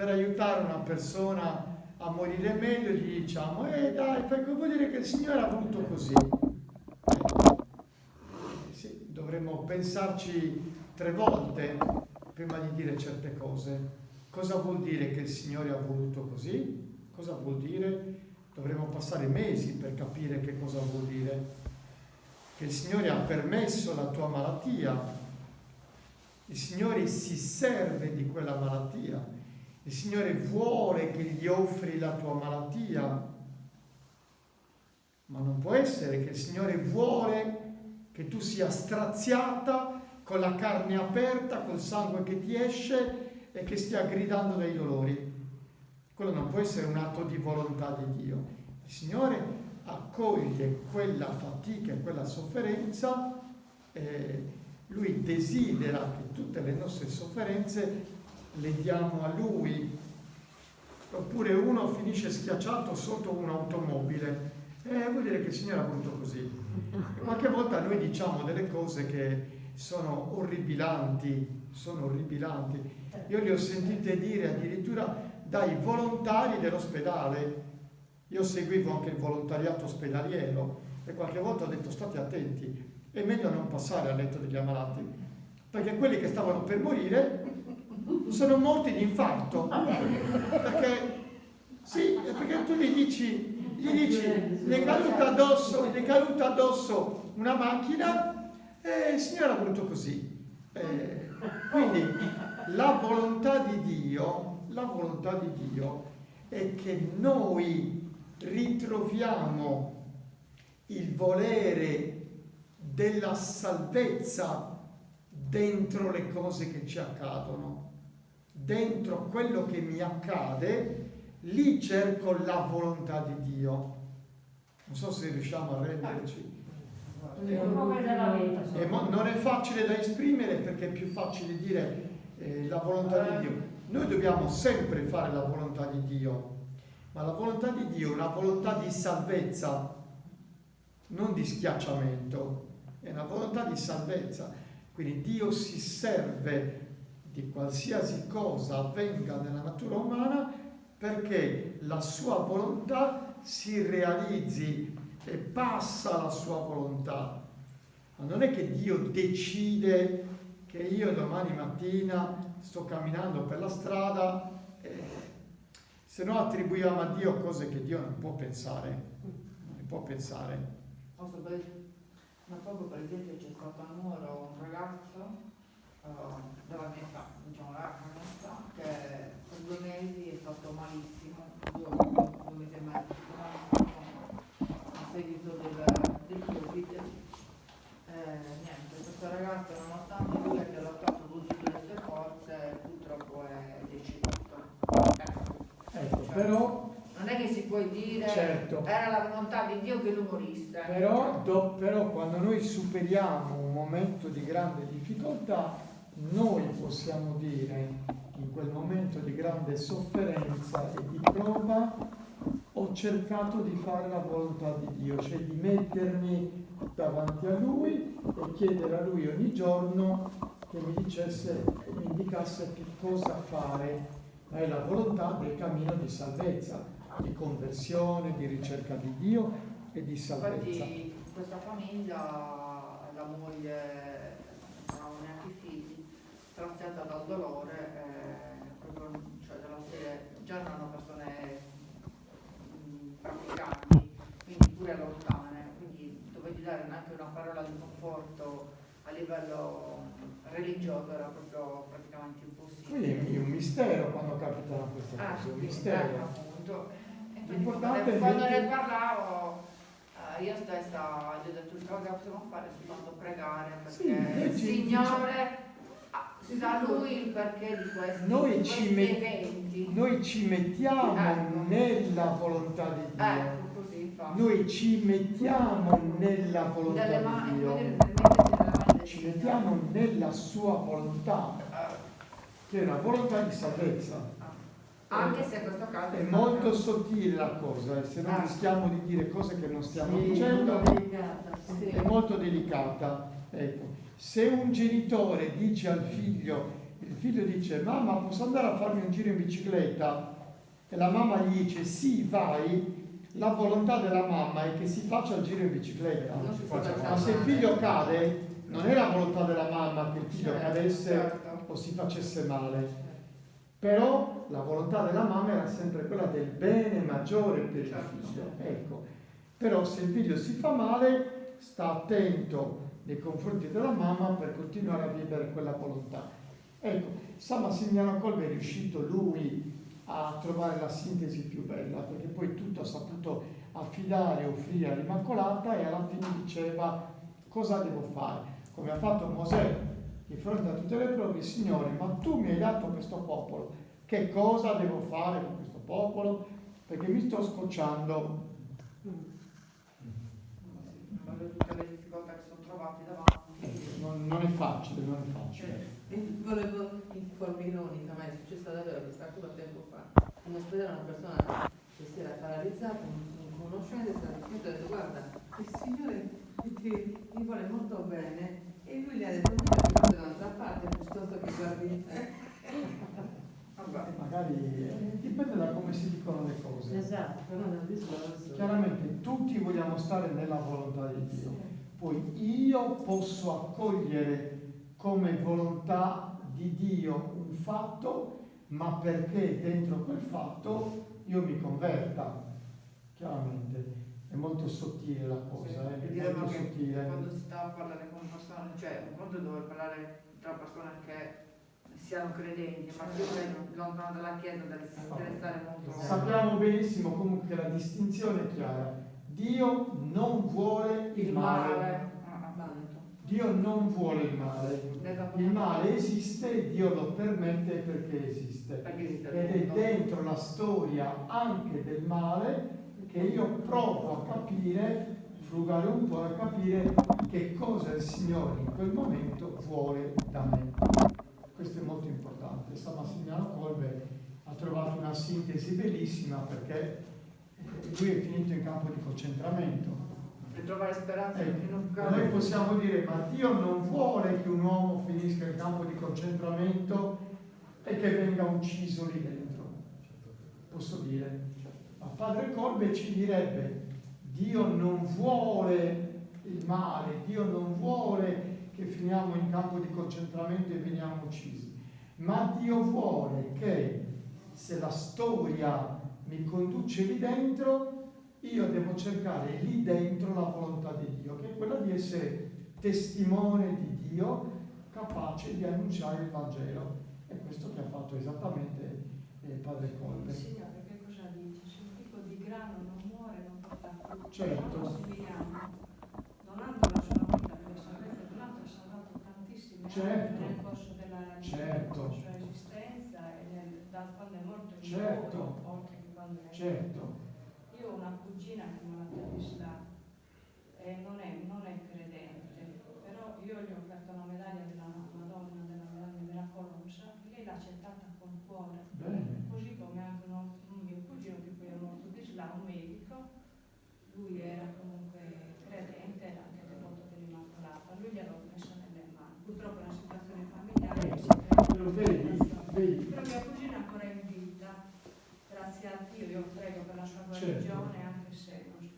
per aiutare una persona a morire meglio, gli diciamo, dai, vuol dire che il Signore ha voluto così. Sì, dovremmo pensarci 3 volte prima di dire certe cose. Cosa vuol dire che il Signore ha voluto così? Cosa vuol dire? Dovremmo passare mesi per capire che cosa vuol dire. Che il Signore ha permesso la tua malattia, il Signore si serve di quella malattia, il Signore vuole che gli offri la tua malattia, ma non può essere che il Signore vuole che tu sia straziata con la carne aperta, col sangue che ti esce e che stia gridando dai dolori. Quello non può essere un atto di volontà di Dio. Il Signore accoglie quella fatica e quella sofferenza, Lui desidera che tutte le nostre sofferenze le diamo a Lui. Oppure uno finisce schiacciato sotto un'automobile, vuol dire che il Signore ha voluto così. E qualche volta noi diciamo delle cose che sono orribilanti. Io li ho sentite dire addirittura dai volontari dell'ospedale. Io seguivo anche il volontariato ospedaliero e qualche volta ho detto state attenti, è meglio non passare al letto degli ammalati, perché quelli che stavano per morire sono morti di infarto. Perché tu gli dici gli è caduta addosso una macchina e il Signore ha voluto così. Quindi la volontà di Dio è che noi ritroviamo il volere della salvezza dentro le cose che ci accadono, dentro quello che mi accade, lì cerco la volontà di Dio. Non so se riusciamo a renderci. Non è facile da esprimere perché è più facile dire la volontà di Dio. Noi dobbiamo sempre fare la volontà di Dio, ma la volontà di Dio è una volontà di salvezza, non di schiacciamento, è una volontà di salvezza. Quindi Dio si serve di qualsiasi cosa avvenga nella natura umana perché la sua volontà si realizzi e passa la sua volontà. Ma non è che Dio decide che io domani mattina sto camminando per la strada, se no attribuiamo a Dio cose che Dio non può pensare. Non può pensare. Ma proprio per esempio c'è stato a Nuoro un ragazzo della mia età, diciamo la mia età, che per 2 mesi è stato malissimo, 2 mesi e mezzo, a seguito del Covid. Niente, questo ragazzo nonostante lui abbia lottato con tutte le sue forze, purtroppo è deceduto. Però non è che si può dire certo, era la volontà di Dio che lui morisse. Però quando noi superiamo un momento di grande difficoltà, noi possiamo dire in quel momento di grande sofferenza e di prova ho cercato di fare la volontà di Dio, cioè di mettermi davanti a Lui e chiedere a Lui ogni giorno che mi indicasse che cosa fare. Ma è la volontà del cammino di salvezza, di conversione, di ricerca di Dio e di salvezza. Infatti questa famiglia, la moglie non aveva neanche figli, straziata dal dolore, proprio, cioè della serie, già erano persone praticanti, quindi pure lontane, quindi dovevi dare neanche una parola di conforto a livello religioso, era proprio praticamente impossibile. Quindi è un mistero quando capitano queste cose, un mistero. Appunto. L'importante Quando ne parlavo, io stessa gli ho detto che cosa possiamo fare soltanto pregare, perché il Signore sa Lui il perché di questi eventi. Noi ci mettiamo nella volontà di Dio. Così, noi ci mettiamo nella volontà di Dio. Ci mettiamo nella sua volontà, che è una volontà di salvezza. Anche se in questo caso è molto sottile la cosa, se non rischiamo di dire cose che non stiamo dicendo, è molto delicata. Ecco. Se un genitore dice al figlio Il figlio dice: mamma, posso andare a farmi un giro in bicicletta? E la mamma gli dice: sì, vai. La volontà della mamma è che si faccia il giro in bicicletta. Ma se il figlio cade, non è la volontà della mamma che il figlio cadesse o si facesse male. Però la volontà della mamma era sempre quella del bene maggiore per il figlio. Ecco. Però se il figlio si fa male, sta attento nei confronti della mamma per continuare a vivere quella volontà. Ecco, San Massimiliano Kolbe è riuscito lui a trovare la sintesi più bella, perché poi tutto ha saputo affidare e offrire all'Immacolata, e alla fine diceva: cosa devo fare? Come ha fatto Mosè di fronte a tutte le prove: Signore, ma tu mi hai dato questo popolo, che cosa devo fare con questo popolo? Perché mi sto scocciando. Tutte le difficoltà che sono trovati davanti. Non è facile, non è facile. Volevo informarmi, a me è successa davvero questa cosa tempo fa. In ospedale una persona che si era paralizzata, un conoscente, è stato detto, ha detto: guarda, il Signore mi vuole molto bene, e lui gli ha detto: guarda, da un'altra parte piuttosto che guardi. Magari dipende da come si dicono le cose. Esatto, però non discorso. Chiaramente tutti vogliamo stare nella volontà di Dio. Poi io posso accogliere come volontà di Dio un fatto, ma perché dentro quel fatto io mi converta. Chiaramente è molto sottile la cosa, è molto sottile. Quando si sta a parlare con persone, cioè un conto è dover parlare tra persone che siano credenti, ma se uno è lontano dalla Chiesa deve stare molto. Sappiamo benissimo comunque che la distinzione è chiara. Dio non vuole il male. Dio non vuole il male. Il male esiste, Dio lo permette perché esiste. Ed è dentro la storia anche del male che io provo a capire, frugare un po' a capire che cosa il Signore in quel momento vuole da me. Questo è molto importante. San Massimiliano Kolbe ha trovato una sintesi bellissima, perché lui è finito in campo di concentramento. Per trovare speranza in un campo. Noi possiamo dire: ma Dio non vuole che un uomo finisca in campo di concentramento e che venga ucciso lì dentro. Posso dire? Ma Padre Kolbe ci direbbe: Dio non vuole il male, Dio non vuole che finiamo in campo di concentramento e veniamo uccisi, ma Dio vuole che, se la storia mi conduce lì dentro, io devo cercare lì dentro la volontà di Dio, che è quella di essere testimone di Dio, capace di annunciare il Vangelo. E questo che ha fatto esattamente Padre Kolbe. Signore, che cosa dice? Se un tipo di grano non muore, non porta frutto. Certo. Massimiliano, donando la sua vita per la salvezza dell'altro, ha salvato tantissimi altri nel corso della sua esistenza e da quando è morto in lavoro, oltre che quando è morto. Io ho una cugina che è monatarista e non è credente, però io gli ho offerto la medaglia della Madonna, della medaglia miracolosa, lei l'ha accettata con cuore. Bene. Così come anche un mio cugino che poi è morto di Islam, un medico, lui era comunque credente, era anche devoto dell'Immacolata, lui gliel'ho messo nelle mani. Purtroppo è una situazione familiare che si vedi. però mia cugina è ancora in vita, grazie a Dio, io prego per la sua guarigione, anche se non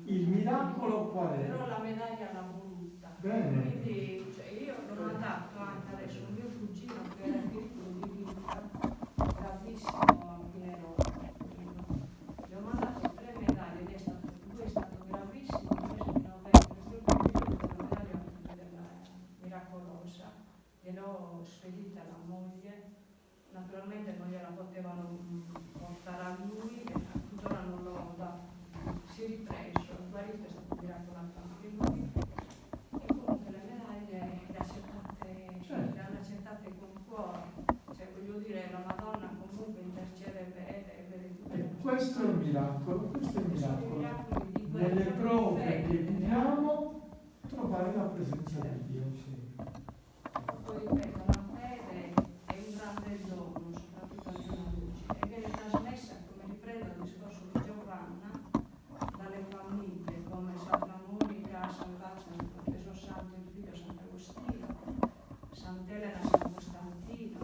il miracolo qual è? però la medaglia l'ha voluta. Bene. Quindi io l'ho mandato anche adesso un mio cugino che era piccolo di vita, bravissimo a Pinerolo. Gli ho mandato 3 medaglie, lui è stato bravissimo, invece di novembre, la medaglia della miracolosa, gliel'ho spedita alla moglie, naturalmente non gliela potevano portare a lui, e tuttora non l'ho dato. Si è ripreso, il guarito è stato miracolato anche lui, e comunque le medaglie le hanno accettate con cuore, cioè voglio dire, la Madonna comunque intercede per tutte. Questo è il miracolo, questo è il miracolo. Di Nelle prove che viviamo, trovare la presenza di Dio. Poi ripeto, la fede è un grande dono, soprattutto di una luce, e viene trasmessa, come riprendo il discorso di Giovanna, dalle famiglie come Santa Monica, San Bacio, il Professor Santo, il figlio Sant'Agostino, Sant'Elena, San Costantino,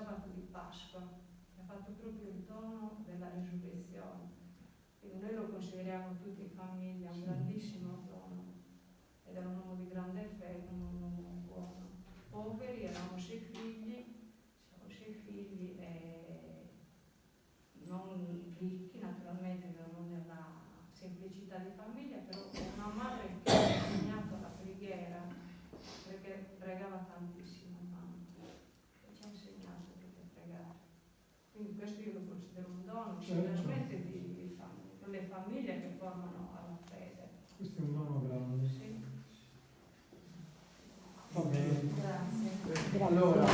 sabato di Pasqua, ha fatto proprio il dono della risurrezione. Quindi noi lo consideriamo tutti in famiglia un grandissimo dono, ed era un uomo di grande fede, un uomo buono. Poveri, eravamo 6 figli, siamo 6 figli e non ricchi, naturalmente viviamo nella semplicità di famiglia, però con una madre che ha insegnato la preghiera, perché pregava tantissimo, mamma, e ci ha insegnato a pregare. Quindi questo io lo considero un dono, sicuramente di famiglia, con le famiglie che formano alla fede. Questo è un dono grande. Sì. Va bene. Grazie. Allora,